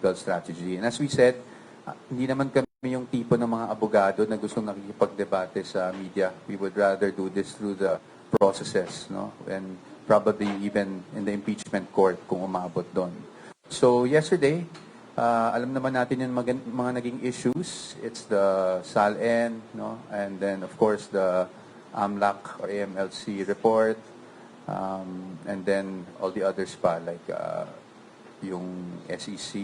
legal strategy. And as we said, hindi naman kami yung tipo ng mga abogado na gustong nakikipagdebate sa media. We would rather do this through the processes, no? And probably even in the impeachment court kung umabot doon. So yesterday, alam naman natin yung mga naging issues. It's the SALN, no? And then of course the AMLAC or AMLC report, and then all the others pa like yung SEC,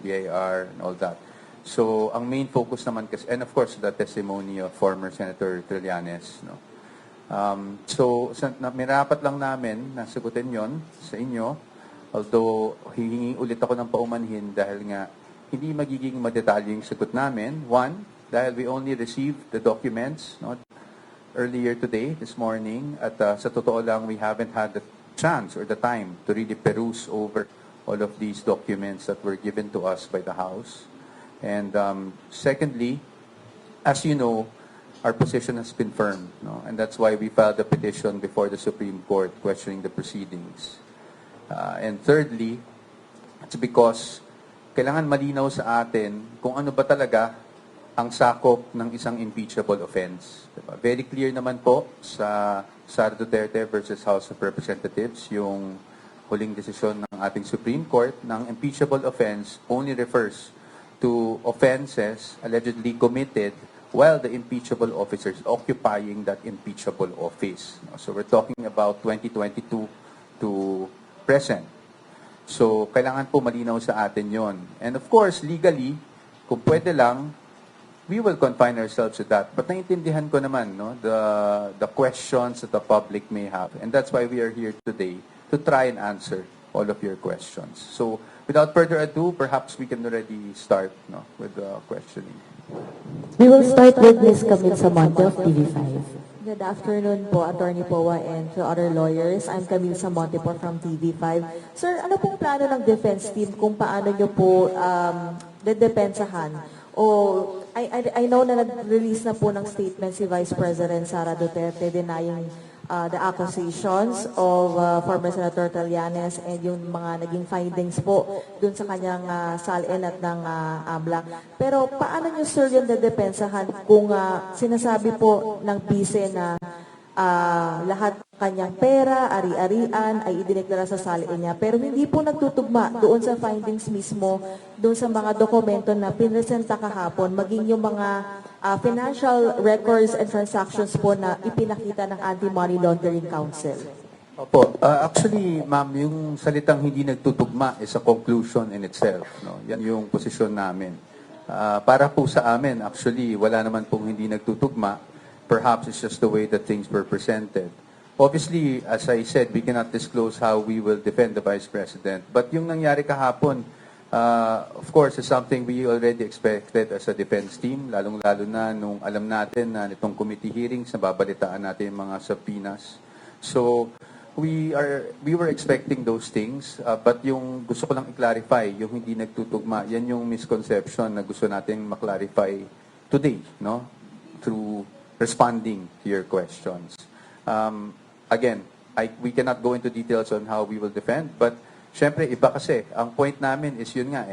BIR, and all that. So ang main focus naman kasi, and of course the testimony of former Senator Trillanes, no? So mirapat lang namin na sagutin yon sa inyo. Although hihingi ulit ako ng paumanhin dahil nga hindi magiging madetalye yung sagot namin. One, dahil we only received the documents, no, earlier today, this morning, at sa totoo lang, we haven't had the chance or the time to really peruse over all of these documents that were given to us by the House. And secondly, as you know, our position has been firm, no? And that's why we filed a petition before the Supreme Court questioning the proceedings. And thirdly, it's because kailangan malinaw sa atin kung ano ba talaga ang sakop ng isang impeachable offense. Diba? Very clear naman po sa Sara Duterte versus House of Representatives, yung huling desisyon ng ating Supreme Court ng impeachable offense only refers to offenses allegedly committed while the impeachable officers occupying that impeachable office. So we're talking about 2022 to present. So kailangan po malinaw sa atin yon. And of course, legally, kung pwede lang, we will confine ourselves to that. But naiintindihan ko naman, no, the questions that the public may have. And that's why we are here today to try and answer all of your questions. So without further ado, perhaps we can already start, no, with the questioning. We will start with Ms. Camille Samonte of TV5. Good afternoon po, Attorney Poa and to other lawyers. I'm Camille Samonte po from TV5. Sir, ano pong plano ng defense team kung paano nyo po dedepensahan? O I know na nag-release na po ng statement si Vice President Sara Duterte denying the accusations of former Senator Trillanes and yung mga naging findings po dun sa kanyang SALN at ng AMLAC. Pero paano nyo, sir, yung dedepensahan kung sinasabi po ng bise na lahat ng kanyang pera, ari-arian ay idineklara sa SALN niya, pero hindi po nagtutugma doon sa findings mismo, doon sa mga dokumento na pinresenta kahapon, maging yung mga financial records and transactions po na ipinakita ng Anti-Money Laundering Council. Opo. Actually, ma'am, yung salitang hindi nagtutugma is a conclusion in itself, no? Yan yung posisyon namin. Para po sa amin, actually, wala naman pong hindi nagtutugma. Perhaps it's just the way that things were presented. Obviously, as I said, we cannot disclose how we will defend the Vice President. But yung nangyari kahapon, of course, is something we already expected as a defense team, lalong-lalo na nung alam natin na nitong committee hearings, nababalitaan natin yung mga subpoenas. So, we were expecting those things, but yung gusto ko lang i-clarify, yung hindi nagtutugma, yan yung misconception na gusto natin ma-clarify today, no? Through responding to your questions. Again, we cannot go into details on how we will defend, but syempre, iba kasi. Ang point namin is yun nga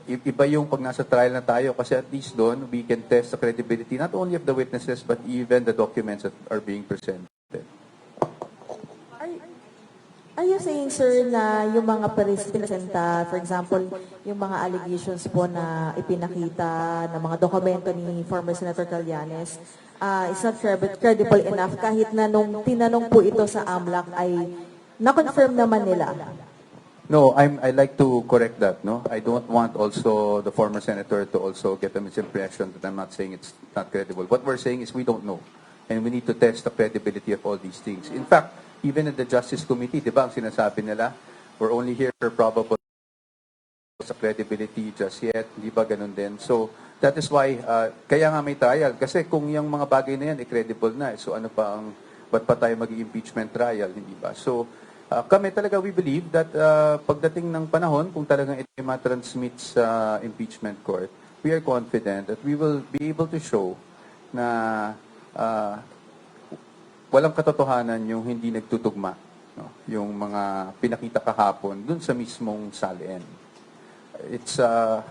iba yung pag nasa trial na tayo kasi at least doon, we can test the credibility not only of the witnesses but even the documents that are being presented. Are you saying, sir, na yung mga presenta, for example, yung mga allegations po na ipinakita ng mga dokumento ni former Senator Trillanes, is not credible enough kahit na nung tinanong po ito sa AMLAC ay na-confirm naman nila? No, I like to correct that. No, I don't want also the former senator to also get a misimpression that I'm not saying it's not credible. What we're saying is we don't know, and we need to test the credibility of all these things. In fact, even in the Justice Committee, di ba, ang sinasabi nila, we're only here for probable sa credibility just yet, di ba ganun din? So, that is why, kaya nga may trial. Kasi kung yung mga bagay na yan, credible na. So, ano pa ang, ba't pa tayo mag-impeachment trial, hindi ba? So, kami talaga, we believe that pagdating ng panahon, kung talagang ito ma-transmit sa impeachment court, we are confident that we will be able to show na walang katotohanan yung hindi nagtutugma, no? Yung mga pinakita kahapon dun sa mismong SALN. it's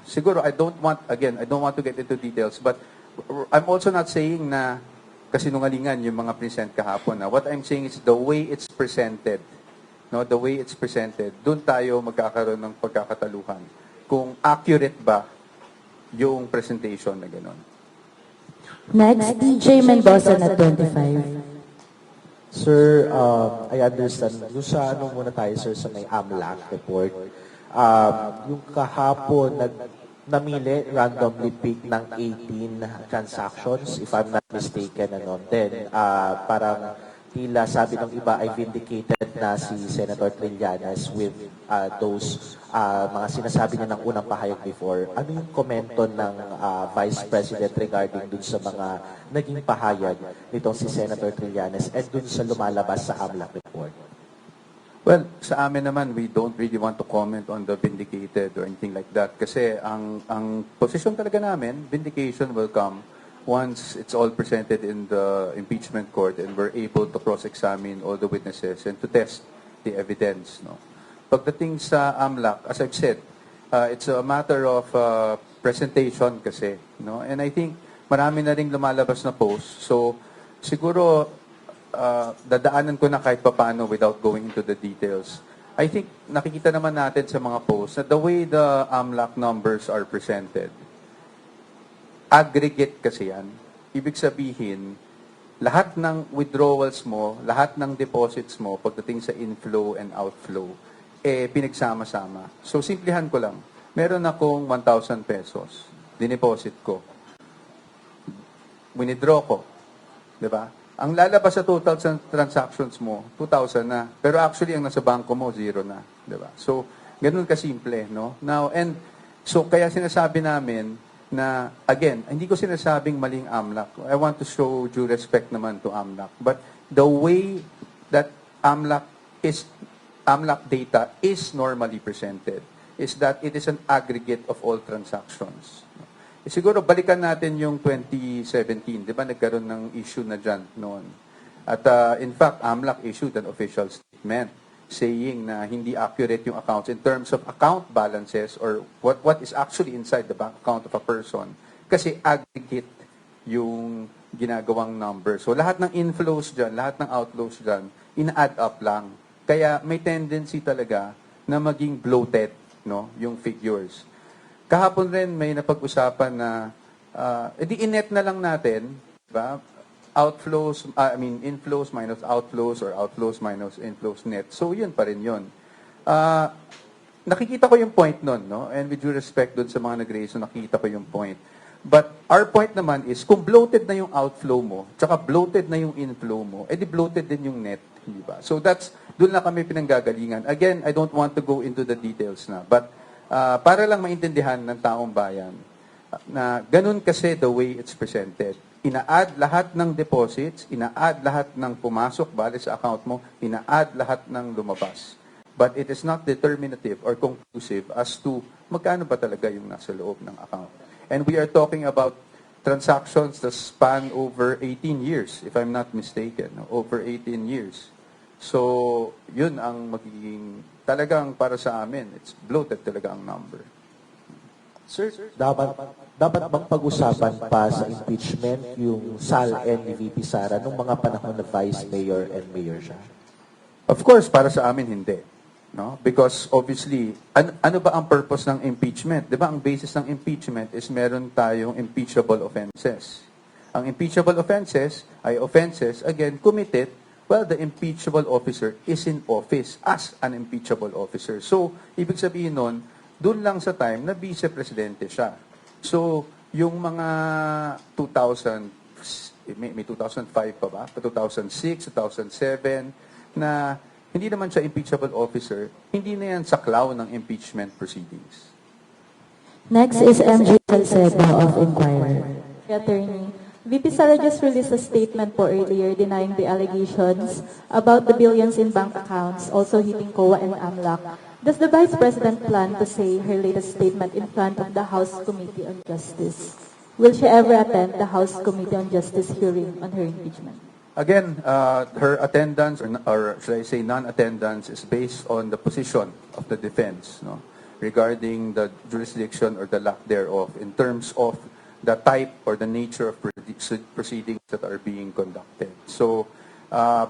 siguro I don't want to get into details, but I'm also not saying na kasinungalingan yung mga present kahapon. What I'm saying is the way it's presented. No, the way it's presented, doon tayo magkakaroon ng pagkakataluhan. Kung accurate ba yung presentation na gano'n. Next, DJ Mendoza na 25. Sir, I understand. Yung sa ano muna tayo, sir, sa may AMLAC report. Yung kahapon, namili, randomly pick ng 18 transactions, if I'm not mistaken. Then, parang tila sabi ng iba ay vindicated na si Senator Trillanes with those mga sinasabi niya ng unang pahayag before. Ano yung komento ng Vice President regarding dun sa mga naging pahayag nitong si Senator Trillanes and dun sa lumalabas sa AMLAC report? Well, sa amin naman, we don't really want to comment on the vindicated or anything like that. Kasi ang position talaga namin, vindication will come once it's all presented in the impeachment court and we're able to cross-examine all the witnesses and to test the evidence. No? Pagdating sa AMLAC, as I've said, it's a matter of presentation kasi. No? And I think marami na rin lumalabas na post. So siguro dadaanan ko na kahit papaano without going into the details. I think nakikita naman natin sa mga posts na the way the AMLAC numbers are presented, aggregate kasi yan. Ibig sabihin, lahat ng withdrawals mo, lahat ng deposits mo, pagdating sa inflow and outflow, pinagsama-sama. So, simplihan ko lang. Meron akong 1,000 pesos. Dineposit ko. Withdraw ko. Diba? Ang lalabas sa total transactions mo, 2,000 na. Pero actually, ang nasa bangko mo, 0 na. Diba? So, ganun kasimple, no? Now, and so, kaya sinasabi namin, na, again, hindi ko sinasabing maling AMLAC. I want to show due respect naman to AMLAC. But the way that AMLAC data is normally presented is that it is an aggregate of all transactions. Siguro balikan natin yung 2017, di ba nagkaroon ng issue na dyan noon. At in fact, AMLAC issued an official statement saying na hindi accurate yung accounts in terms of account balances or what is actually inside the bank account of a person. Kasi aggregate yung ginagawang number. So lahat ng inflows dyan, lahat ng outflows dyan, ina-add up lang. Kaya may tendency talaga na maging bloated, no, yung figures. Kahapon rin may napag-usapan na edi inet na lang natin, diba? Outflows, inflows minus outflows or outflows minus inflows net. So, yun pa rin yun. Nakikita ko yung point nun, no? And with due respect dun sa mga nag-raise, so nakikita ko yung point. But our point naman is, kung bloated na yung outflow mo, tsaka bloated na yung inflow mo, edi bloated din yung net, di ba? So, dun na kami pinanggagalingan. Again, I don't want to go into the details na. But, para lang maintindihan ng taong bayan, na ganun kasi the way it's presented. Ina-add lahat ng deposits, ina-add lahat ng pumasok, bali sa account mo, ina-add lahat ng lumabas. But it is not determinative or conclusive as to magkano ba talaga yung nasa loob ng account. And we are talking about transactions that span over 18 years, if I'm not mistaken. Over 18 years. So, yun ang magiging, talagang para sa amin, it's bloated talaga ang number. Sir, dapat bang pag-usapan pa sa impeachment yung SALN ni VP Sara nung mga panahon na Vice Mayor and Mayor siya? Of course, para sa amin, hindi. No? Because obviously, ano ba ang purpose ng impeachment? Di ba ang basis ng impeachment is meron tayong impeachable offenses. Ang impeachable offenses ay offenses, again, committed while the impeachable officer is in office as an impeachable officer. So, ibig sabihin nun, doon lang sa time na vice-presidente siya. So, yung mga 2000, may 2005 pa ba? 2006, 2007, na hindi naman siya impeachable officer, hindi na yan saklaw ng impeachment proceedings. Next is MJ Salcedo of Inquirer. Attorney, VP Sara just released a statement po earlier denying the allegations about the billions in bank accounts also hitting COA and AMLAC. Does the Vice President plan to say her latest statement in front of the House Committee on Justice? Will she ever attend the House Committee on Justice hearing on her impeachment? Again, her attendance or should I say non-attendance is based on the position of the defense. No? regarding the jurisdiction or the lack thereof in terms of the type or the nature of proceedings that are being conducted. So,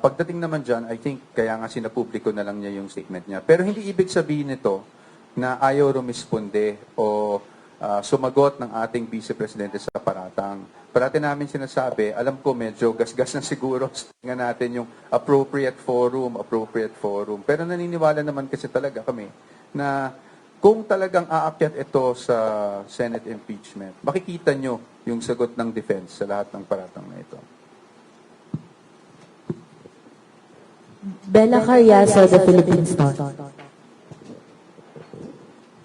pagdating naman dyan, I think kaya nga sinapubliko na lang niya yung statement niya. Pero hindi ibig sabihin nito na ayaw rumisponde o sumagot ng ating Vice Presidente sa paratang. Parati namin sinasabi, alam ko medyo gasgas na siguro, tingnan natin yung appropriate forum. Pero naniniwala naman kasi talaga kami na kung talagang aakyat ito sa Senate impeachment, makikita nyo yung sagot ng defense sa lahat ng paratang na ito. Bella Carriazo, The Philippine Star.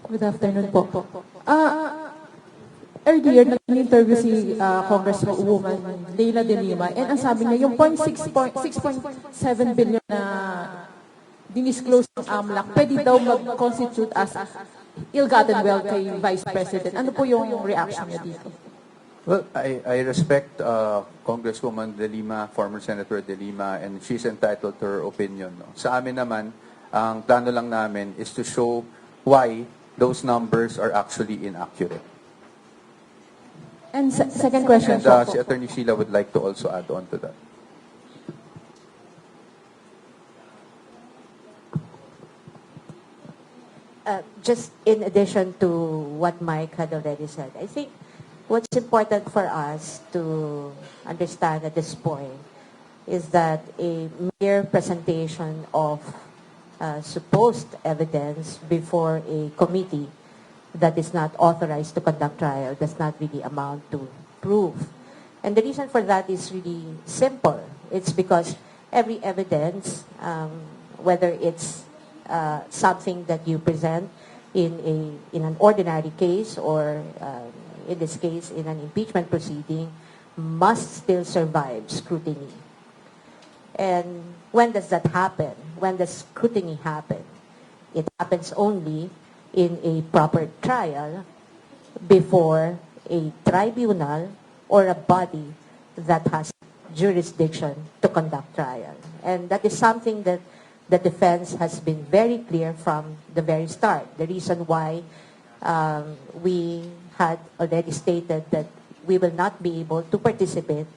Good afternoon po. Earlier, nag-interview si Congresswoman Leila De Lima and ang sabi niya, yung 6.7 billion na dinisclose ng AMLAC, pwede daw mag-constitute as ill-gotten wealth kay Vice President. Ano po yung reaction niya dito? Well, I respect Congresswoman De Lima, former Senator De Lima, and she's entitled to her opinion. No? Sa amin naman, ang plano lang namin is to show why those numbers are actually inaccurate. And second question And po. si Attorney Sheila would like to also add on to that. Just in addition to what Mike had already said, I think what's important for us to understand at this point is that a mere presentation of supposed evidence before a committee that is not authorized to conduct trial does not really amount to proof. And the reason for that is really simple. It's because every evidence, whether it's something that you present in an ordinary case or in this case in an impeachment proceeding, must still survive scrutiny. And when does that happen? When does scrutiny happen? It happens only in a proper trial before a tribunal or a body that has jurisdiction to conduct trial. And that is something that the defense has been very clear from the very start. The reason why we had already stated that we will not be able to participate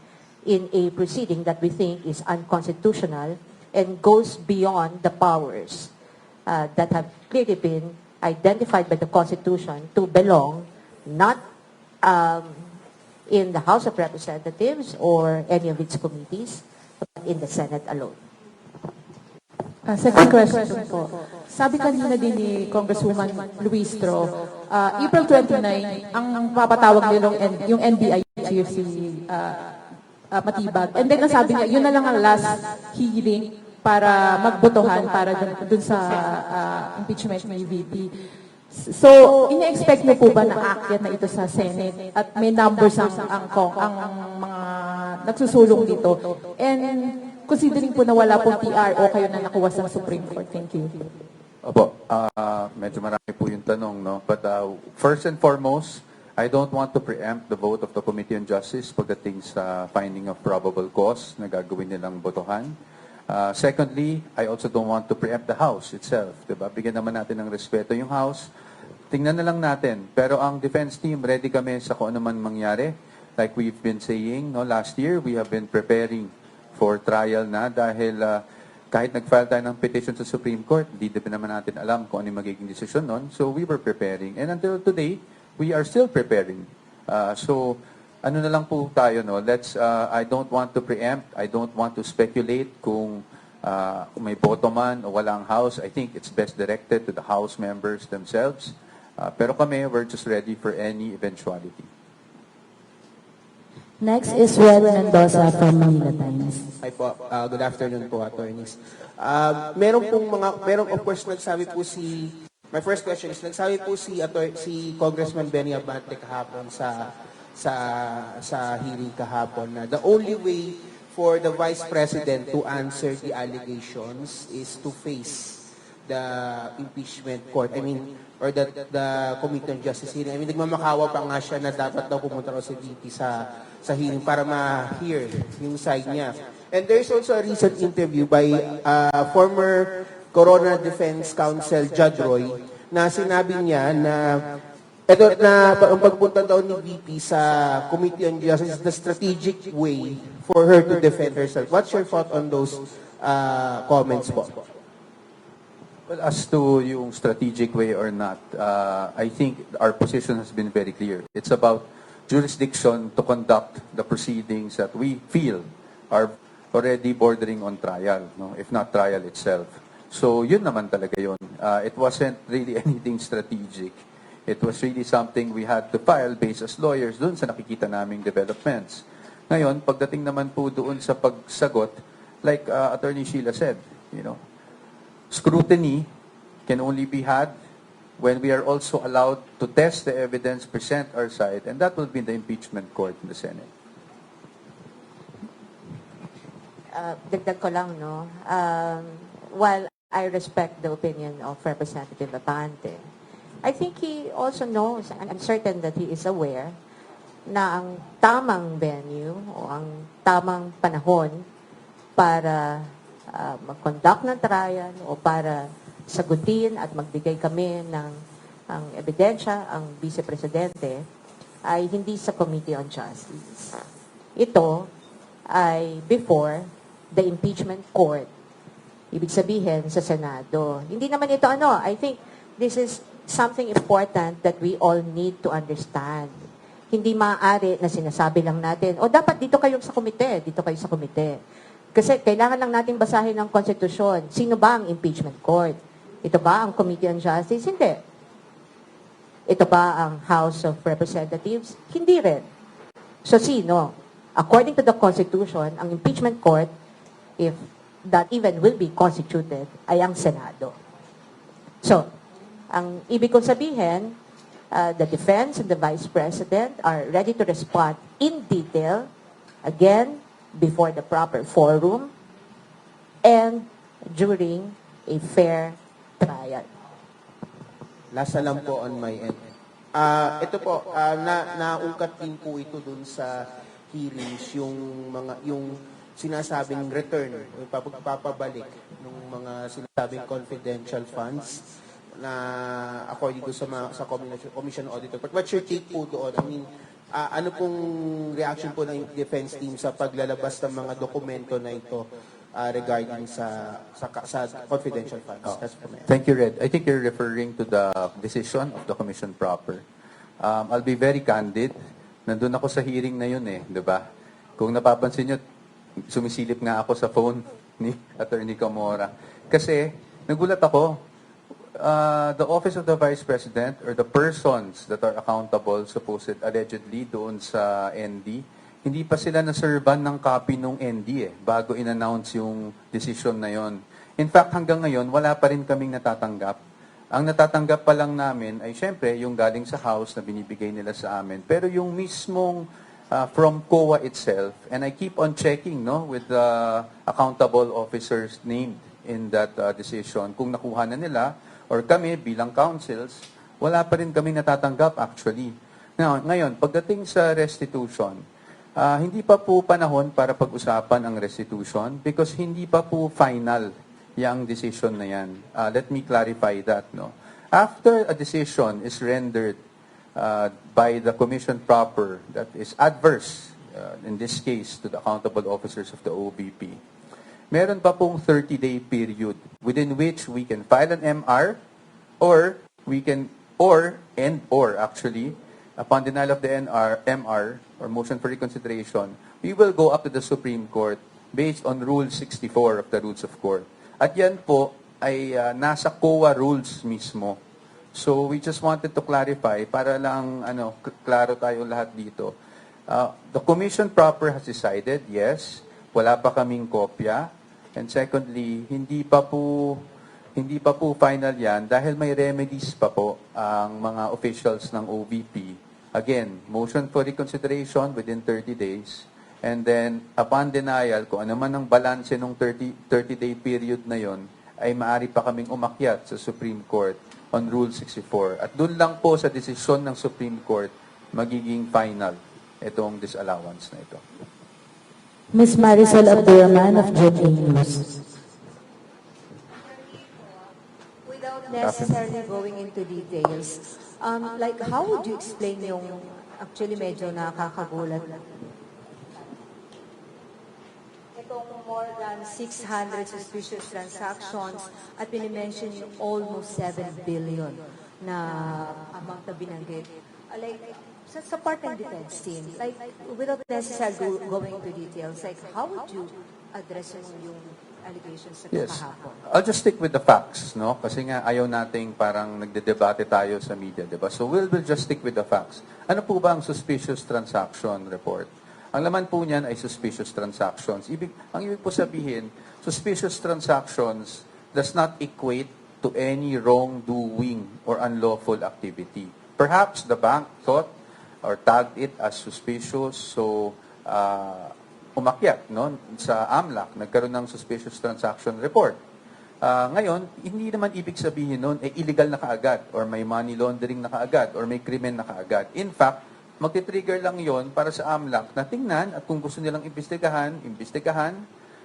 in a proceeding that we think is unconstitutional and goes beyond the powers that have clearly been identified by the Constitution to belong not in the House of Representatives or any of its committees, but in the Senate alone. Second question po. Sabi kanina din ni Congresswoman Luistro, April 29, ang papatawag nilong yung NBI chief si Matibag. And then nasabi niya, yun na lang ang last hearing para magbotohan para dun sa impeachment ni VP. So, ina-expect niyo po ba na aakyat na ito sa Senate at may numbers ang mga nagsusulong dito? And considering po na wala pong TRO kayo na nakuha sa Supreme Court. Thank you. Opo, medyo marami po yung tanong, no? But first and foremost, I don't want to preempt the vote of the Committee on Justice pagdating sa finding of probable cause na gagawin nilang botohan. Secondly, I also don't want to preempt the House itself. Diba? Bigyan naman natin ng respeto yung House. Tingnan na lang natin. Pero ang defense team, ready kami sa kung ano man mangyari. Like we've been saying, no, last year, we have been preparing for trial na dahil kahit nag-file tayo ng petition sa Supreme Court, hindi din naman natin alam kung ano yung magiging desisyon nun. So we were preparing. And until today, we are still preparing. So ano na lang po tayo, no? I don't want to preempt, I don't want to speculate kung may boto man o walang House. I think it's best directed to the House members themselves. Pero kami, we're just ready for any eventuality. Next is Red Mendoza from Manila Times. Hi po. Good afternoon po, attorneys. Merong of course nagsabi po my first question is, nagsabi po si Congressman Benny Abante kahapon sa hearing kahapon na the only way for the Vice President to answer the allegations is to face the impeachment court. Or the Committee on Justice hearing. Nagmamakawa pa nga siya na dapat daw pumunta raw si VP sa hearing para ma-hear yung side niya. And there's also a recent interview by former Corona Defense Counsel Judge Roy na sinabi niya na ito na ang pagpunta daw ni VP sa Committee on Justice is the strategic way for her to defend herself. What's your thought on those comments po? Well, as to yung strategic way or not, I think our position has been very clear. It's about jurisdiction to conduct the proceedings that we feel are already bordering on trial, no? If not trial itself. So yun naman talaga yun. It wasn't really anything strategic. It was really something we had to file based as lawyers dun sa nakikita naming developments. Ngayon, pagdating naman po doon sa pagsagot, like Attorney Sheila said, you know, scrutiny can only be had when we are also allowed to test the evidence, present our side, and that will be the impeachment court in the Senate. Dagdag ko lang, no? While I respect the opinion of Representative Abante, I think he also knows, and I'm certain that he is aware, na ang tamang venue o ang tamang panahon para mag-conduct ng trial o para sagutin at magbigay kami ng ang ebidensya, ang Vice Presidente, ay hindi sa Committee on Justice. Ito ay before the impeachment court. Ibig sabihin sa Senado. Hindi naman ito I think this is something important that we all need to understand. Hindi maaari na sinasabi lang natin, dapat dito kayo sa komite, dito kayo sa komite. Kasi kailangan lang natin basahin ng konstitusyon. Sino ba ang impeachment court? Ito ba ang Committee on Justice? Hindi. Ito ba ang House of Representatives? Hindi rin. So sino? According to the Constitution, ang impeachment court, if that even will be constituted, ay ang Senado. So, ang ibig kong sabihin, the defense and the Vice President are ready to respond in detail, again, before the proper forum, and during a fair trial. Last na lang po on my end. Ito po, naungkat din po ito dun sa hearings, yung sinasabing return, yung papabalik ng mga sinasabing confidential funds na according to sa Commission Auditor. But what's your take po doon? I mean, ano pong reaction po ng defense team sa paglalabas ng mga dokumento na ito regarding sa confidential funds? That's for me. Thank you, Red. I think you're referring to the decision of the Commission proper. I'll be very candid. Nandun ako sa hearing na yun di ba? Kung napapansin nyo, sumisilip nga ako sa phone ni Attorney Camora. Kasi, nagulat ako, the Office of the Vice President or the persons that are accountable, allegedly, doon sa ND, hindi pa sila na-servan ng copy nung ND bago in-announce yung decision na yon. In fact, hanggang ngayon, wala pa rin kaming natatanggap. Ang natatanggap pa lang namin ay syempre yung galing sa House na binibigay nila sa amin. Pero yung mismong from COA itself, and I keep on checking with the accountable officers named in that decision, kung nakuha na nila, or kami bilang councils, wala pa rin kami natatanggap actually. Now, ngayon, pagdating sa restitution, hindi pa po panahon para pag-usapan ang restitution because hindi pa po final yung decision na yan. Let me clarify that. After a decision is rendered by the commission proper that is adverse, in this case, to the accountable officers of the OBP, meron pa pong 30-day period within which we can file an MR or actually, upon denial of the MR or motion for reconsideration, we will go up to the Supreme Court based on Rule 64 of the Rules of Court. At yan po ay nasa COA rules mismo. So we just wanted to clarify para lang klaro tayo lahat dito. The commission proper has decided, yes, wala pa kaming kopya. And secondly, hindi pa po final yan dahil may remedies pa po ang mga officials ng OVP. Again, motion for reconsideration within 30 days. And then, upon denial, kung ano man ang balanse ng 30-day period na yon, ay maaari pa kaming umakyat sa Supreme Court on Rule 64. At doon lang po sa desisyon ng Supreme Court magiging final itong disallowance na ito. Ms. Marisol Abdurrahman of GMA News. necessarily going into details, like how would you explain yung actually medyo nakakagulat itong more than 600 suspicious transactions at pinimension yung almost 7 billion na amount na binanggit. Like, sa part ng defense team, like, without necessarily going into details, like, how would you address yung allegations sa Yes. kahapon? I'll just stick with the facts, no? Kasi nga ayaw nating parang nagdedebate tayo sa media, di ba? So we'll just stick with the facts. Ano po ba ang suspicious transaction report? Ang laman po niyan ay suspicious transactions. Ang ibig po sabihin, suspicious transactions does not equate to any wrongdoing or unlawful activity. Perhaps the bank thought or tagged it as suspicious, so umakyat no, sa AMLAC, nagkaroon ng suspicious transaction report. Ngayon, hindi naman ibig sabihin nun, illegal na kaagad, or may money laundering na kaagad, or may krimen na kaagad. In fact, magti-trigger lang yon para sa AMLAC na tingnan at kung gusto nilang imbestigahan,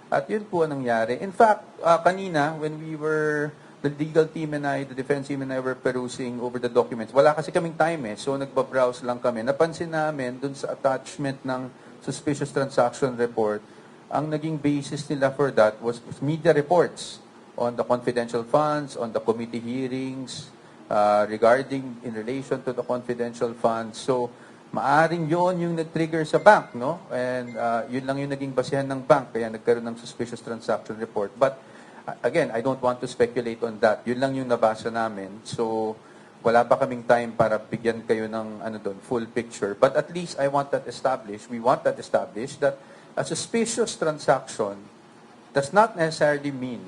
at yun po ang nangyari. In fact, kanina, when we were, the legal team and I, the defense team and I were perusing over the documents, wala kasi kaming time so nagbabrowse lang kami. Napansin namin dun sa attachment ng suspicious transaction report, ang naging basis nila for that was media reports on the confidential funds, on the committee hearings, regarding in relation to the confidential funds. So, maaring yon yung nag-trigger sa bank, no? And yun lang yung naging basihan ng bank, kaya nagkaroon ng suspicious transaction report. But again, I don't want to speculate on that. Yun lang yung nabasa namin. So, wala pa kaming time para bigyan kayo ng full picture. But at least we want that established that a suspicious transaction does not necessarily mean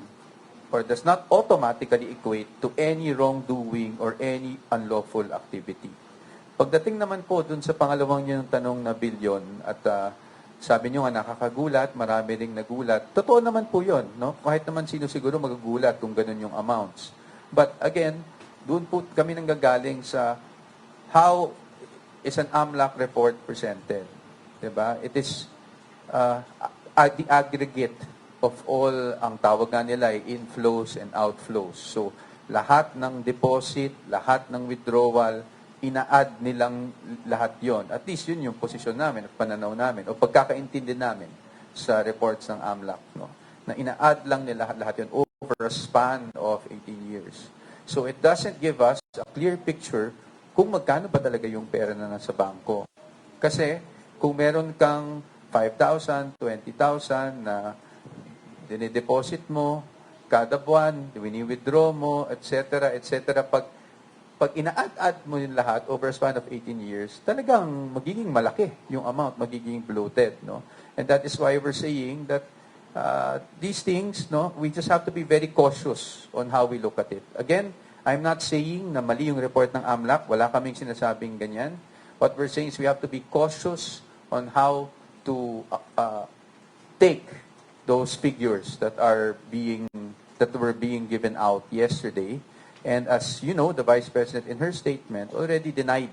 or does not automatically equate to any wrongdoing or any unlawful activity. Pagdating naman po dun sa pangalawang yung tanong na bilyon at sabi nyo nga nakakagulat, marami ring nagulat. Totoo naman po yun, no? Kahit naman sino siguro magugulat kung ganun yung amounts. But again, doon po kami nanggagaling sa how is an AMLAC report presented. Diba? It is the aggregate of all, ang tawag nga nila ay inflows and outflows. So, lahat ng deposit, lahat ng withdrawal, ina-add nilang lahat yon. At least yun yung posisyon namin, at pananaw namin, o pagkakaintindi namin sa reports ng AMLAC, no? Na ina-add lang nila lahat yun over a span of 18 years. So it doesn't give us a clear picture kung magkano ba talaga yung pera na nasa bangko. Kasi kung meron kang 5,000, 20,000 na dinideposit mo kada buwan, wini-withdraw mo, etc., etc., pag ina-add mo yung lahat over a span of 18 years, talagang magiging malaki yung amount, magiging bloated, no? And that is why we're saying that these things, no, we just have to be very cautious on how we look at it. Again, I'm not saying na mali yung report ng AMLAC, wala kaming sinasabing ganyan. What we're saying is we have to be cautious on how to take those figures that were being given out yesterday. And as you know, the Vice President in her statement already denied,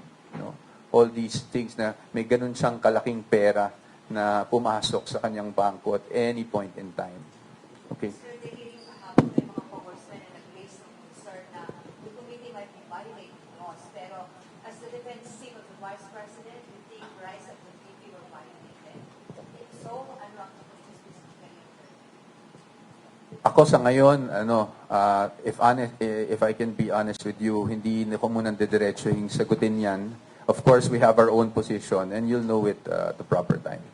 all these things na may ganun siyang kalaking pera na pumasok sa kanyang bangko at any point in time. Okay. Sir, the hearing kahapon may mga congressmen na nag-raise ng concern na the committee might be violating laws. Pero as the defense team of the Vice President, you think rise of the committee were violated. If so, ano ang specifically? Ako sa ngayon, if I can be honest with you, hindi ko muna didiretso yung sagutin yan. Of course, we have our own position and you'll know it at the proper time.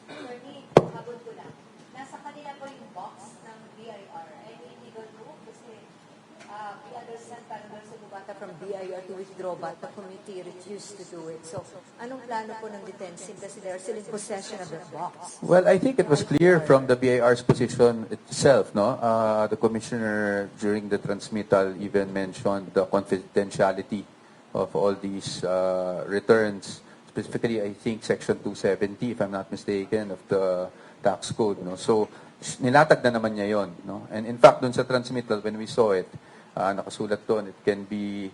Attorney, habol ko lang. Nasa kanila po yung box ng BIR. Any illegal move? Kasi we understand parang meron sa bubata from BIR to withdraw but the committee refused to do it. So, anong plano po ng defense team? Kasi they are still in possession of the box. Well, I think it was clear from the BIR's position itself, no? The commissioner during the transmittal even mentioned the confidentiality of all these returns, specifically I think Section 270, if I'm not mistaken, of the tax code, no? So nilatag na naman niya yon, no? And in fact, dun sa transmittal, when we saw it, nakasulat doon, it can be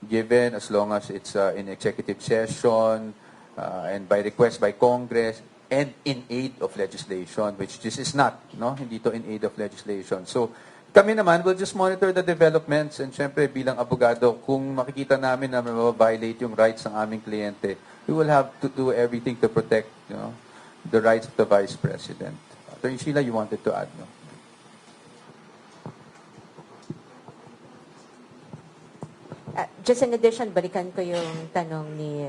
given as long as it's in executive session and by request by Congress and in aid of legislation, which this is not, no? Hindi to in aid of legislation. So Kami naman, we'll just monitor the developments and syempre bilang abogado, kung makikita namin na violate yung rights ng aming kliyente, we will have to do everything to protect, the rights of the Vice President. Attorney Sheila, you wanted to add, no? Just in addition, balikan ko yung tanong ni,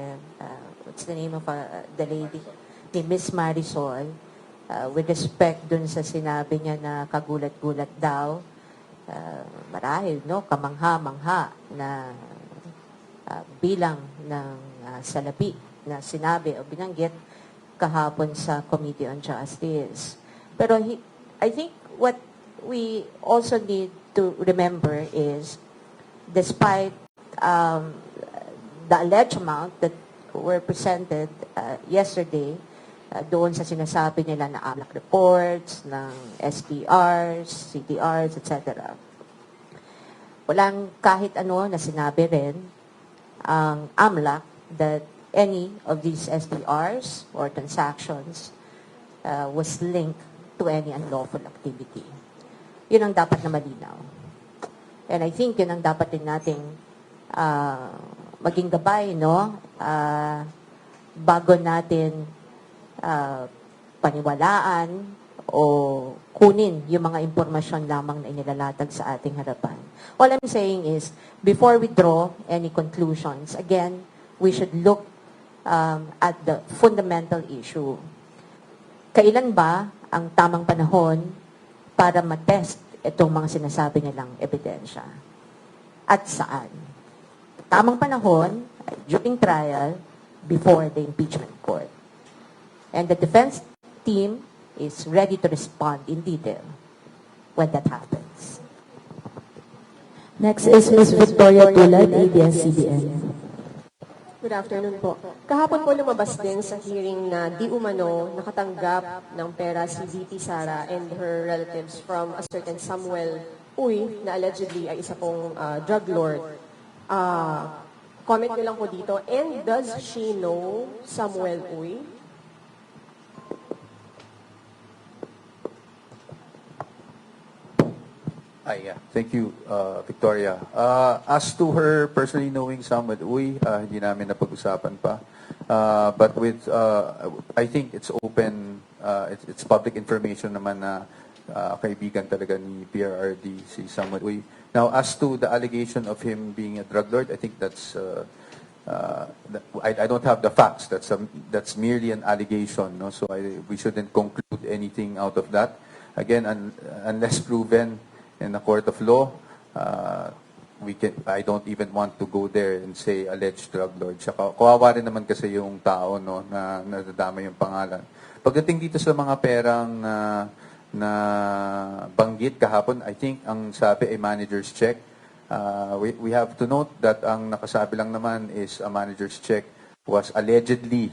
what's the name of the lady? Ni Miss Marisol, with respect dun sa sinabi niya na kagulat-gulat daw, marahil, no, kamangha-mangha na bilang ng salapi na sinabi o binanggit kahapon sa Committee on Justice. Pero I think what we also need to remember is, despite the alleged amount that were presented yesterday, doon sa sinasabi nila na AMLAC reports, ng SDRs, CTRs, etc. Walang kahit ano na sinabi rin ang AMLAC that any of these SDRs or transactions was linked to any unlawful activity. Yun ang dapat na malinaw. And I think yun ang dapat din nating maging gabay, no? Bago natin paniwalaan o kunin yung mga impormasyon lamang na inilalatag sa ating harapan. All I'm saying is, before we draw any conclusions, again, we should look at the fundamental issue. Kailan ba ang tamang panahon para matest itong mga sinasabi nilang ebidensya? At saan? Tamang panahon, during trial, before the impeachment court. And the defense team is ready to respond in detail when that happens. Next is Ms. Victoria Tulad, ABS-CBN. Good afternoon po. Kahapon po lumabas din sa hearing na di umano nakatanggap ng pera si VP Sara and her relatives from a certain Samuel Uy na allegedly ay isa pong drug lord. Comment nyo lang po dito. And does she know Samuel Uy? Yeah. Thank you, Victoria. As to her personally knowing Samuel Uy, hindi namin napag-usapan pa. But with, I think it's open, it's public information naman na kaibigan talaga ni PRRD, si Samuel Uy. Now, as to the allegation of him being a drug lord, I think that's, I don't have the facts. That's merely an allegation, no? So we shouldn't conclude anything out of that. Again, unless proven in the court of law, I don't even want to go there and say alleged drug lord. Saka, kawawa rin naman kasi yung tao, no, na nadadama yung pangalan. Pagdating dito sa mga perang na banggit kahapon, I think ang sabi ay manager's check. We have to note that ang nakasabi lang naman is a manager's check was allegedly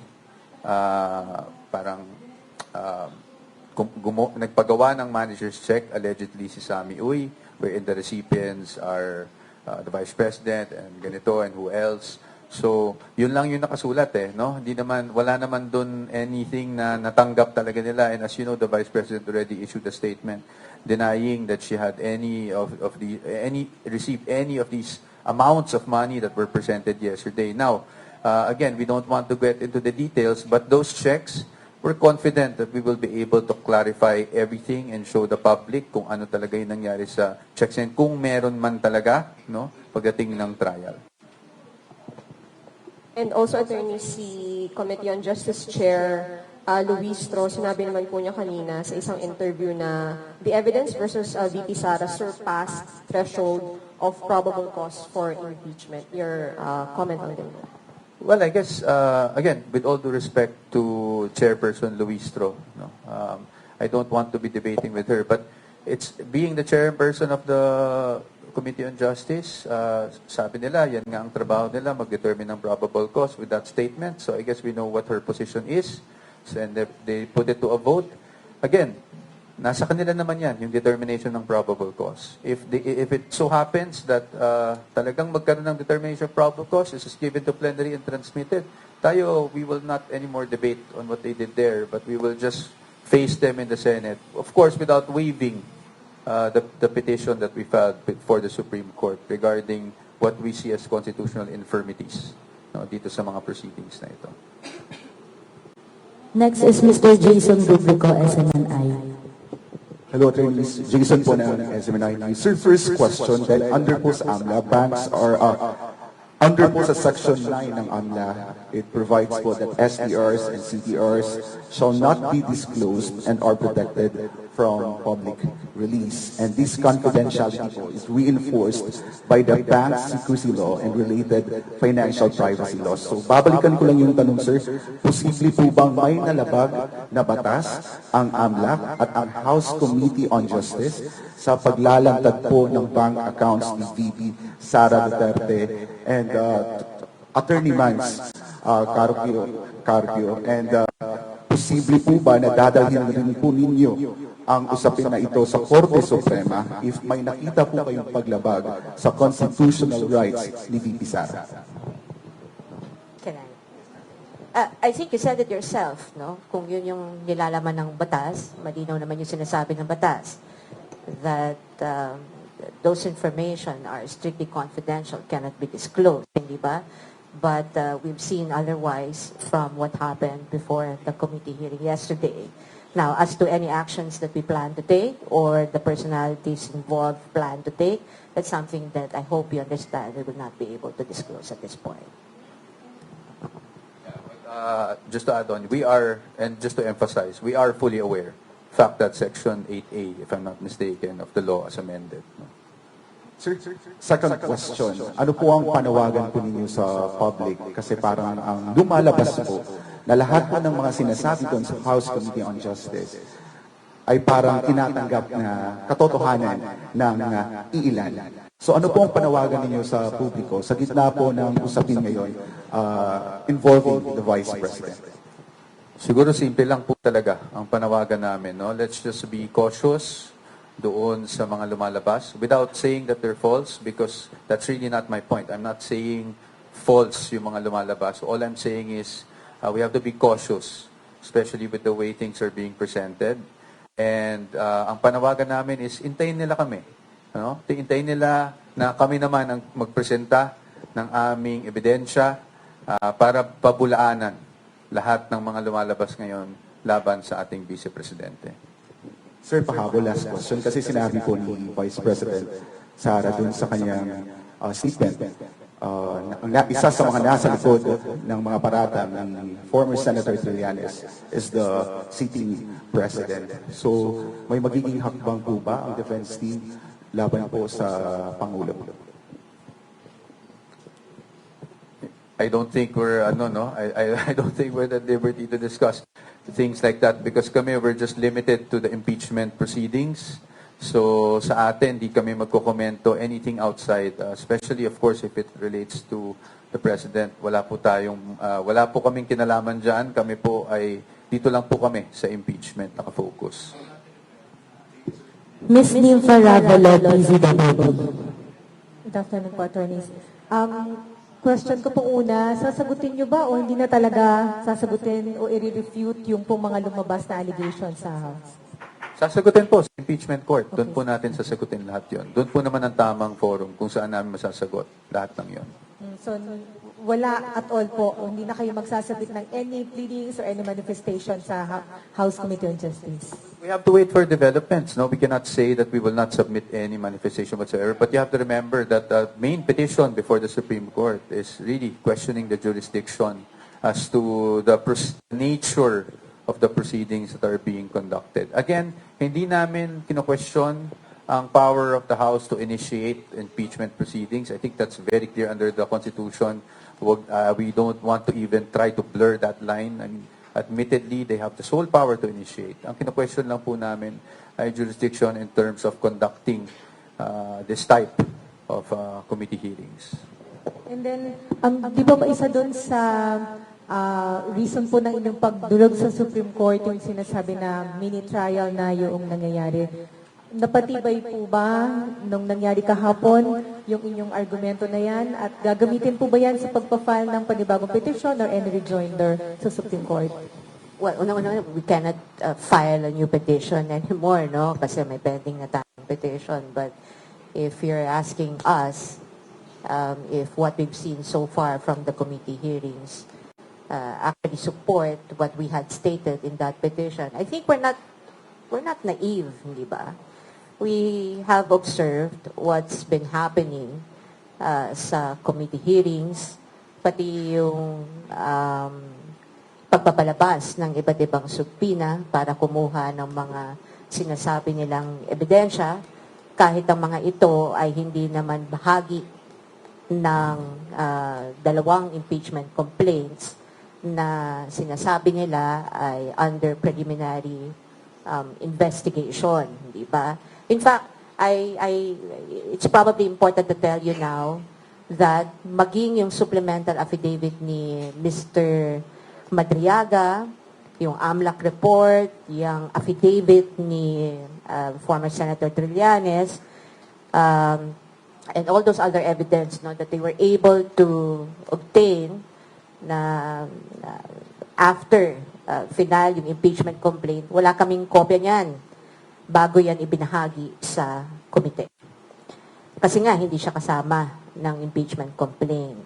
nagpagawa ng manager's check, allegedly si Sammy Uy, wherein the recipients are the Vice President and ganito and who else. So, yun lang yung nakasulat no? Wala naman dun anything na natanggap talaga nila. And as you know, the Vice President already issued a statement denying that she had received any of these amounts of money that were presented yesterday. Now, again, we don't want to get into the details, but those checks, we're confident that we will be able to clarify everything and show the public kung ano talaga yung nangyari sa checks and kung meron man talaga, no, pagdating ng trial. And also, attorney, si Committee on Justice Chair Luis Tro, sinabi naman po niya kanina sa isang interview na the evidence versus VP Sara surpassed threshold of probable cause for impeachment. Your comment on that? Well, I guess, again, with all due respect to Chairperson Luis Tro, no, I don't want to be debating with her, but it's being the chairperson of the Committee on Justice, sabi nila, yan nga ang trabaho nila, mag-determine ng probable cause with that statement. So I guess we know what her position is. So, and they put it to a vote. Again, nasa kanila naman yan, yung determination ng probable cause. If it so happens that talagang magkaroon ng determination of probable cause, this is given to plenary and transmitted, we will not anymore debate on what they did there, but we will just face them in the Senate. Of course, without waiving the petition that we filed before the Supreme Court regarding what we see as constitutional infirmities, no, dito sa mga proceedings na ito. Next is Mr. Jason Rubrico, SMNI. Hello, attorneys. Jason po ng SMNI. Sir, first question, dahil under po sa AMLA, banks are, under po sa Section 9 ng AMLA, it provides po that SDRs and CDRs shall not be disclosed and are protected from public release. And this confidentiality po is reinforced by the bank secrecy law and related financial privacy laws. So, babalikan ko lang yung tanong, sir. Posible po bang may nalabag na batas ang AMLA at ang House Committee on Justice sa paglalantad po ng bank accounts ni VP Sara Duterte and Attorney Mans Carpio, and posible po ba na dadalhin rin po ninyo ang usapin na ito sa Korte Suprema if may nakita po kayong paglabag sa constitutional rights ni VP Sara? Can I think you said it yourself, no? Kung yun yung nilalaman ng batas, malinaw naman yung sinasabi ng batas, that those information are strictly confidential, cannot be disclosed, hindi ba? But we've seen otherwise from what happened before the committee hearing yesterday. Now, as to any actions that we plan to take or the personalities involved plan to take, that's something that I hope you understand we will not be able to disclose at this point. Just to add on, we are, and just to emphasize, we are fully aware, in fact, that Section 8A, if I'm not mistaken, of the law as amended. No? Sir, second question, ano po ang panawagan po ninyo sa public? Kasi parang ang lumalabas po na lahat po ng mga sinasabi doon sa House Committee on Justice ay parang tinatanggap na katotohanan ng iilan. So ano po ang panawagan ninyo sa publiko sa gitna po ng usapin ngayon involving the Vice President? Siguro simple lang po talaga ang panawagan namin. No? Let's just be cautious doon sa mga lumalabas without saying that they're false because that's really not my point. I'm not saying false yung mga lumalabas. All I'm saying is we have to be cautious, especially with the way things are being presented. And ang panawagan namin is intayin nila kami. Ano? Intayin nila na kami naman ang magpresenta ng aming ebidensya para pabulaanan lahat ng mga lumalabas ngayon laban sa ating Vice Presidente. Sir, pahabol, last question. Kasi sinabi po ni Vice President Sara dun sa kanyang statement, isa sa mga nasa likod ng mga parata ng former Senator Trillanes is the sitting President. So, may magiging hakbang po ba ang defense team laban po sa Pangulo? I don't think we're I don't think we're at liberty to discuss things like that because kami we're just limited to the impeachment proceedings. So sa atin di kami magkokomento anything outside, especially of course if it relates to the president. Wala po kaming kinalaman diyan. Kami po ay dito lang po kami sa impeachment nakafocus. Ms. Nympha Ravelo, PZWB. Good afternoon po, attorneys. Question ko po una, sasagutin nyo ba o hindi na talaga sasagutin o i-refute yung pong mga lumabas na allegations sa House? Sasagutin po sa impeachment court. Doon po natin sasagutin lahat yon. Doon po naman ang tamang forum kung saan namin masasagot lahat ng yon. So, wala at all po, o hindi na kayo magsasabit ng any pleadings or any manifestation sa House Committee on Justice? We have to wait for developments. No, we cannot say that we will not submit any manifestation whatsoever. But you have to remember that the main petition before the Supreme Court is really questioning the jurisdiction as to the nature of the proceedings that are being conducted. Again, hindi namin kino-question ang power of the House to initiate impeachment proceedings. I think that's very clear under the Constitution. We don't want to even try to blur that line. I mean, admittedly, they have the sole power to initiate. Ang kino-question lang po namin ay jurisdiction in terms of conducting this type of committee hearings. And then, di ba isa doon sa reason po ng inyong pagdulog sa Supreme Court yung sinasabi na mini-trial na yung nangyayari? Napatibay po ba nung nangyari kahapon yung inyong argumento na yan? At gagamitin po ba yan sa pagpa-file ng panibagong petition or any rejoinder sa Supreme Court? Well, we cannot file a new petition anymore, no? Kasi may pending na tayong petition. But if you're asking us if what we've seen so far from the committee hearings actually support what we had stated in that petition, I think we're not naive, di ba? We have observed what's been happening sa committee hearings, pati yung pagpapalabas ng iba't ibang subpina para kumuha ng mga sinasabi nilang ebidensya, kahit ang mga ito ay hindi naman bahagi ng dalawang impeachment complaints na sinasabi nila ay under preliminary investigation, di ba? In fact, it's probably important to tell you now that maging yung supplemental affidavit ni Mr. Madriaga, yung AMLAC report, yung affidavit ni former Senator Trillanes, and all those other evidence that they were able to obtain na after final yung impeachment complaint, wala kaming kopya niyan bago yan ibinahagi sa komite. Kasi nga, hindi siya kasama ng impeachment complaint.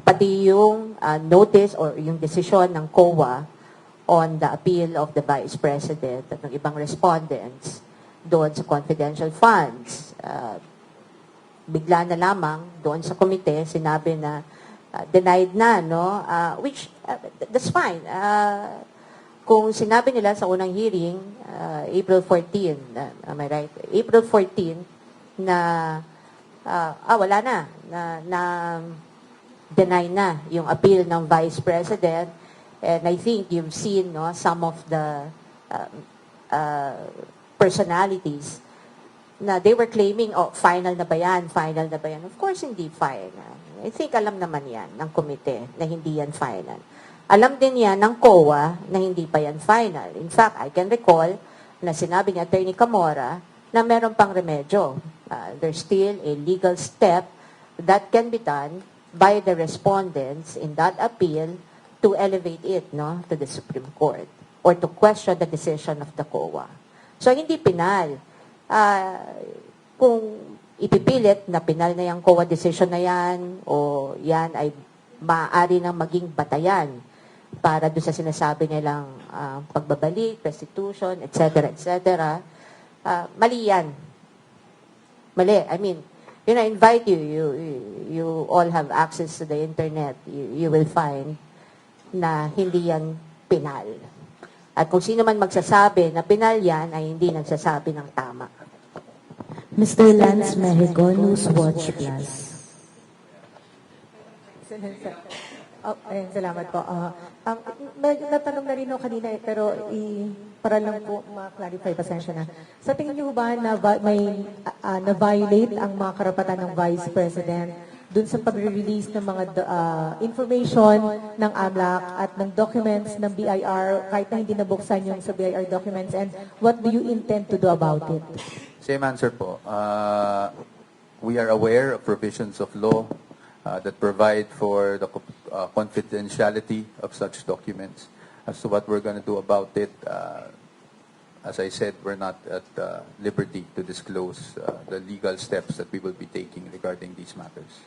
Pati yung notice or yung desisyon ng COA on the appeal of the Vice President at ng ibang respondents doon sa confidential funds. Bigla na lamang doon sa komite, sinabi na denied na, no? Which, that's fine. Kung sinabi nila sa unang hearing, April 14, am I right? April 14, na wala na deny na yung appeal ng Vice President. And I think you've seen some of the personalities na they were claiming, final na ba yan? Final na ba yan? Of course, hindi final. I think alam naman yan ng komite na hindi yan final. Alam din yan ng COA na hindi pa yan final. In fact, I can recall na sinabi ni Attorney Camora na meron pang remedyo. There's still a legal step that can be done by the respondents in that appeal to elevate it to the Supreme Court or to question the decision of the COA. So, hindi pinal. Kung ipipilit na pinal na yung COA decision na yan o yan ay maaari nang maging batayan para doon sa sinasabi nilang pagbabalik, restitution, etc., etc., mali yan. Mali. I mean, I invite you all have access to the internet. You will find na hindi yan pinal. At kung sino man magsasabi na pinal yan, ay hindi nagsasabi ng tama. Mr. Lance Mexico, Newswatch Plus. Salamat po. Natanong na rin ako kanina pero para lang po ma-clarify, pasensya na. Sa tingin niyo ba na na-violate ang mga karapatan ng Vice President dun sa pag-release ng mga information ng AMLAC at ng documents ng BIR kahit na hindi nabuksan yung sa BIR documents, and what do you intend to do about it? Same answer po. We are aware of provisions of law that provide for the confidentiality of such documents. As to what we're going to do about it, as I said, we're not at liberty to disclose the legal steps that we will be taking regarding these matters.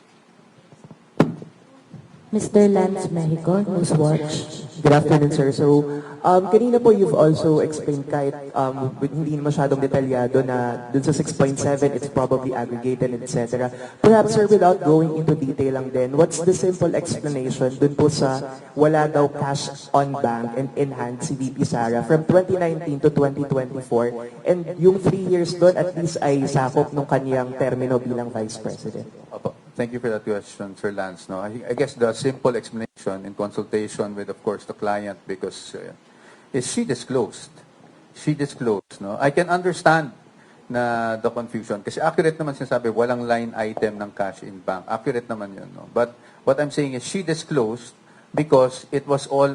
Mr. Lance Mexico, Newswatch. Good afternoon, sir. So, kanina po you've also explained kahit hindi masyadong detalyado na dun sa 6.7, it's probably aggregated, etc. Perhaps, sir, without going into detail lang din, what's the simple explanation dun po sa wala daw cash on bank and in hand si VP Sara from 2019 to 2024, and yung 3 years dun at least ay sakop nung kaniyang termino bilang Vice President? Opo. Thank you for that question, Sir Lance. No, I guess the simple explanation in consultation with, of course, the client, because is she disclosed. She disclosed. No, I can understand na the confusion kasi accurate naman sinasabi, walang line item ng cash in bank. Accurate naman yun. No? But what I'm saying is she disclosed because it was all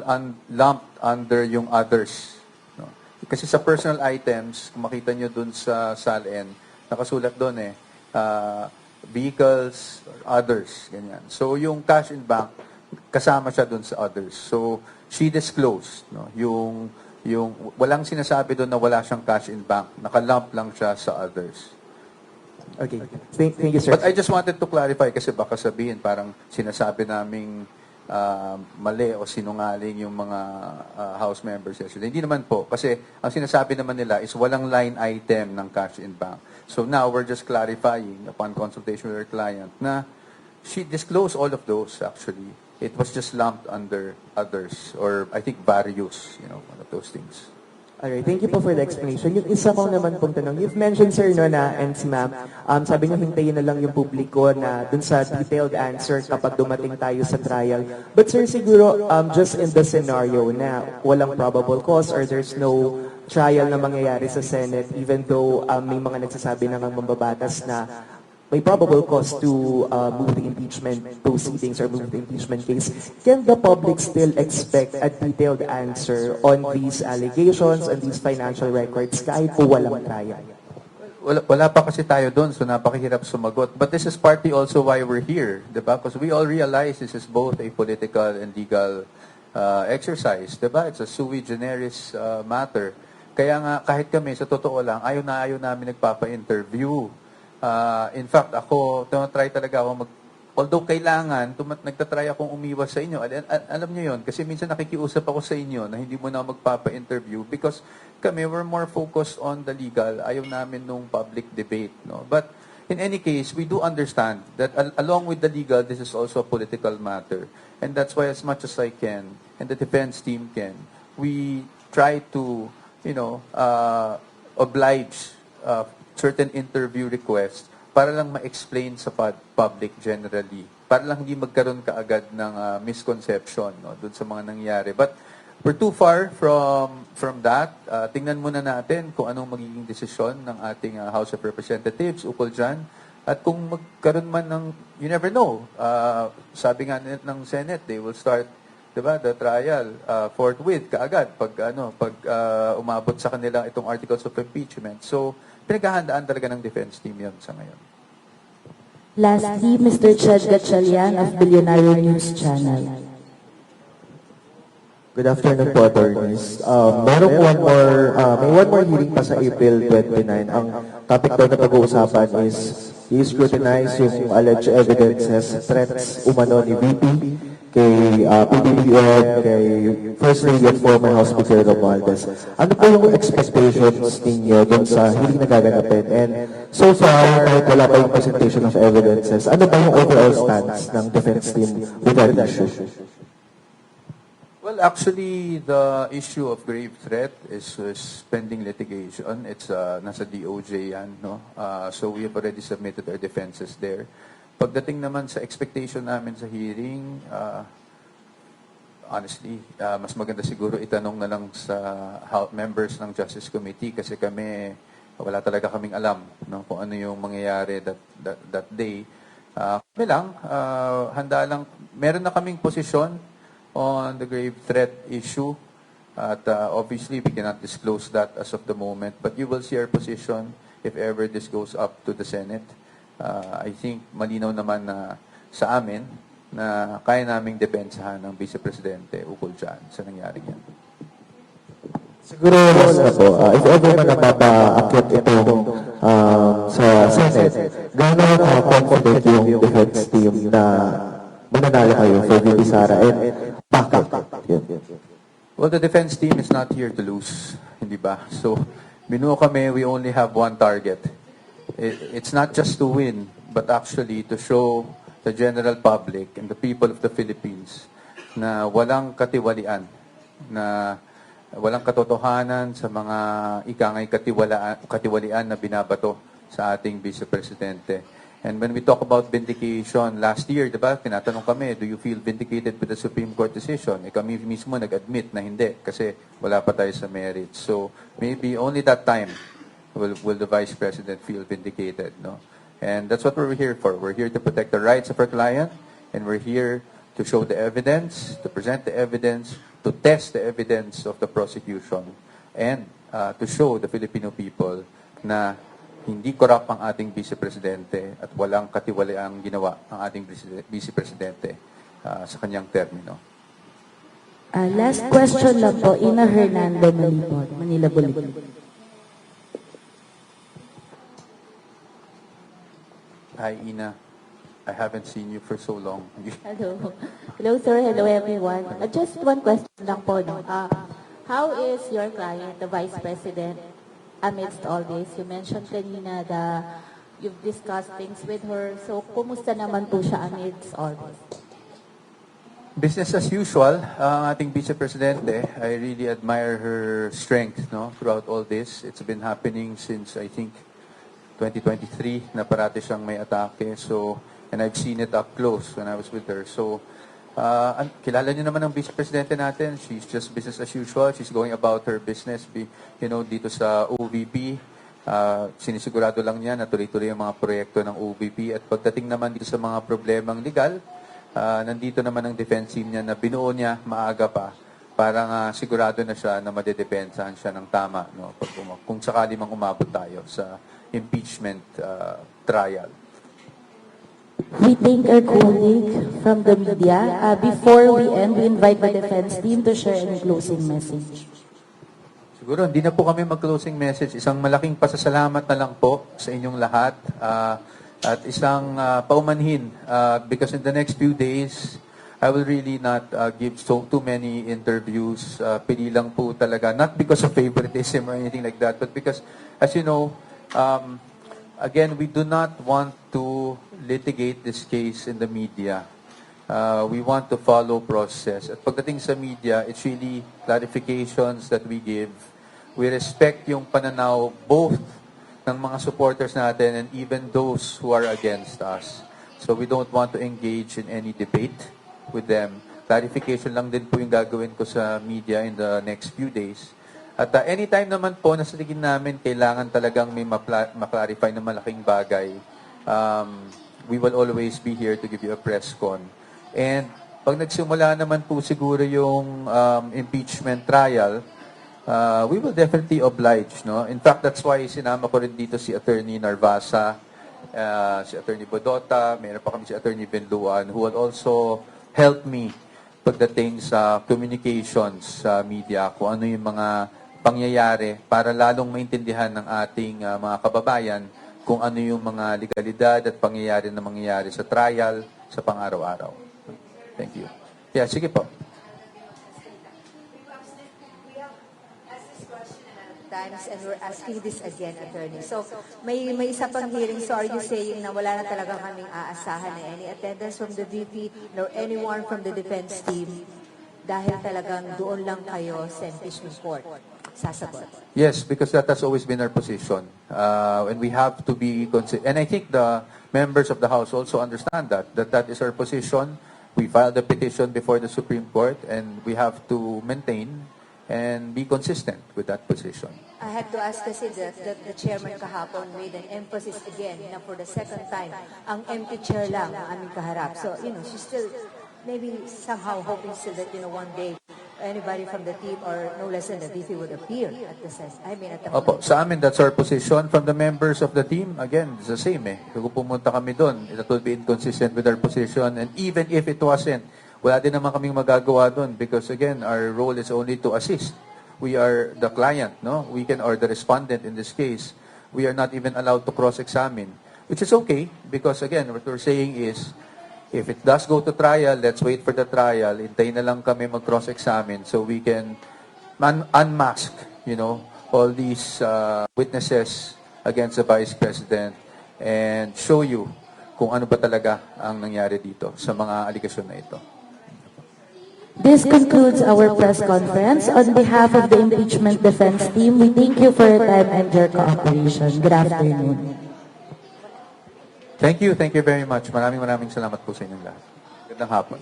lumped under yung others. No? Kasi sa personal items, kung makita nyo dun sa SALN, nakasulat dun vehicles, or others, ganyan. So, yung cash in bank, kasama siya dun sa others. So, she disclosed, no, yung walang sinasabi doon na wala siyang cash in bank. Nakalump lang siya sa others. Okay. Thank you, sir. But I just wanted to clarify kasi baka sabihin parang sinasabi naming mali o sinungaling yung mga House members yesterday. Hindi naman po. Kasi ang sinasabi naman nila is walang line item ng cash in bank. So now we're just clarifying upon consultation with our client na she disclosed all of those actually. It was just lumped under others or I think various, one of those things. Alright, thank you po for the explanation. Yung isa ko naman pong tanong, you've mentioned, sir, no, na, and si ma'am, sabi niyo hintayin na lang yung publiko na dun sa detailed answer kapag dumating tayo sa trial. But sir, siguro, just in the scenario na walang probable cause or there's no trial na mangyayari sa Senate, even though may mga nagsasabi na ng mambabatas na may probable cause to move the impeachment proceedings or move the impeachment case, can the public still expect a detailed answer on these allegations and these financial records kahit po walang trial? Wala pa kasi tayo doon, so napakahirap sumagot. But this is partly also why we're here, diba? Because we all realize this is both a political and legal exercise, diba? It's a sui generis matter. Kaya nga, kahit kami, sa totoo lang, ayaw namin nagpapa-interview. In fact, ako, try talaga ako although kailangan, nagtatry akong umiwas sa inyo. Alam niyo yon kasi minsan nakikiusap ako sa inyo na hindi mo na magpapa-interview because kami, we're more focused on the legal. Ayaw namin nung public debate. No? But in any case, we do understand that along with the legal, this is also a political matter. And that's why as much as I can, and the defense team can, we try to, oblige certain interview requests para lang ma-explain sa public generally. Para lang hindi magkaroon kaagad ng misconception dun sa mga nangyari. But we're too far from that. Tingnan muna natin kung anong magiging desisyon ng ating House of Representatives ukol dyan. At kung magkaroon man ng, you never know. Sabi nga ng Senate, they will start the trial forthwith kaagad pag umabot sa kanila itong articles of impeachment. So pinaghahandaan talaga ng defense team yun sa ngayon. Lastly, Mr. Chad Gatchalian of Billionaire News Channel. Good afternoon po, attorneys. May one more hearing pa sa April 29. Ang topic daw na pag-uusapan is i-scrutinize yung alleged evidences, threats umano ni VP, kay PBBM, kay First Lady at former House Speaker Romualdez. Ano po yung expectations ninyo dun sa hindi nagaganapin? And so far, kahit wala pa yung presentation of evidences, ano ba yung overall stance ng defense team with that issue? Well, actually, the issue of grave threat is pending litigation. It's nasa DOJ yan, no? So we have already submitted our defenses there. Pagdating naman sa expectation namin sa hearing, honestly, mas maganda siguro itanong na lang sa members ng Justice Committee kasi wala talaga kaming alam kung ano yung mangyayari that day. Kami lang, handa lang, meron na kaming posisyon on the grave threat issue at obviously we cannot disclose that as of the moment, but you will see our position if ever this goes up to the Senate. I think malinaw naman na sa amin na kaya naming depensahan ng Vice Presidente ukol dyan sa nangyari yan. Siguro last na po, if ever man napapa-akit itong sa Senate, gano'n confident yung defense team na mananalo kayo for VP Sara and bakit? Well, the defense team is not here to lose, hindi ba? So, binuo kami, we only have one target. It's not just to win, but actually to show the general public and the people of the Philippines na walang katiwalian, na walang katotohanan sa mga ikangay katiwalian na binabato sa ating Vice Presidente. And when we talk about vindication, last year, diba, tinatanong kami, do you feel vindicated with the Supreme Court decision? Kami mismo nag-admit na hindi kasi wala pa tayo sa merits. So maybe only that time will the Vice President feel vindicated, no? And that's what we're here for. We're here to protect the rights of our client, and we're here to show the evidence, to present the evidence, to test the evidence of the prosecution, and to show the Filipino people na hindi corrupt ang ating Vice Presidente at walang katiwaliang ginawa ang ating Vice Presidente sa kanyang termino. Last question lang po, Ina Hernando Malipot, Manila Bulletin. Hi, Ina. I haven't seen you for so long. Hello. Hello, sir. Hello, everyone. Just one question lang po. No? How is your client, the Vice President, amidst all this? You mentioned kanina that you've discussed things with her. So, kumusta naman po siya amidst all this? Business as usual, ang ating Vice Presidente. I really admire her strength, no, throughout all this. It's been happening since, I think, 2023 na parati siyang may atake. So, and I've seen it up close when I was with her. So, kilala niyo naman ang Vice Presidente natin. She's just business as usual. She's going about her business, dito sa OVP. Sinisigurado lang niya na tuloy-tuloy ang mga proyekto ng OVP. At pagdating naman dito sa mga problemang legal, nandito naman ang defense team niya na binuo niya maaga pa para nga sigurado na siya na madedepensahan siya ng tama, no, kung sakali mang umabot tayo sa impeachment trial. We thank our colleague from the media. Before we end, we invite the defense team to share any closing message. Siguro, hindi na po kami mag-closing message. Isang malaking pasasalamat na lang po sa inyong lahat. At isang paumanhin, because in the next few days, I will really not give too many interviews. Pili lang po talaga, not because of favoritism or anything like that, but because, as you know, again, we do not want to litigate this case in the media. We want to follow process. At pagdating sa media, it's really clarifications that we give. We respect yung pananaw both ng mga supporters natin and even those who are against us. So we don't want to engage in any debate with them. Clarification lang din po yung gagawin ko sa media in the next few days. At anytime naman po na sa tingin namin kailangan talagang may ma-clarify na malaking bagay, we will always be here to give you a press con. And pag nagsimula naman po siguro yung impeachment trial, we will definitely oblige, no? In fact, that's why sinama ko rin dito si Attorney Narvasa, si Attorney Bodota, meron pa kami si Attorney Benluan, who will also help me pagdating sa communications sa media, kung ano yung mga pangyayari para lalong maintindihan ng ating mga kababayan kung ano yung mga legalidad at pangyayari na mangyayari sa trial sa pang-araw-araw. Thank you. Yeah, sige po. Times and we're asking this again, Attorney. So, may isa pang hearing. So, are you saying na wala na talaga kaming aasahan na any attendance from the VP nor anyone from the defense team dahil talagang doon lang kayo sa impeachment court sasagot? Yes, because that has always been our position. And we have to be and I think the members of the House also understand that is our position. We filed a petition before the Supreme Court and we have to maintain and be consistent with that position. I had to ask kasi that the chairman kahapon made an emphasis again na for the second time, ang empty chair lang ang aming kaharap. So, she's still maybe somehow hoping still that, one day anybody from the team or no less than the VP would appear at the Opo, sa amin, that's our position. From the members of the team, again, it's the same Kung pumunta kami doon, it will be inconsistent with our position. And even if it wasn't, wala din naman kaming magagawa doon because again, our role is only to assist. We are the client, no? We can, or the respondent in this case. We are not even allowed to cross-examine, which is okay because again, what we're saying is, if it does go to trial, let's wait for the trial. Hintayin na lang kami mag-cross-examine so we can unmask, all these witnesses against the Vice President and show you kung ano ba talaga ang nangyari dito sa mga aligasyon na ito. This concludes our press conference. On behalf of the impeachment defense team, we thank you for your time and your cooperation. Good afternoon. Thank you very much. Maraming salamat po sa inyong lahat. Magandang hapon.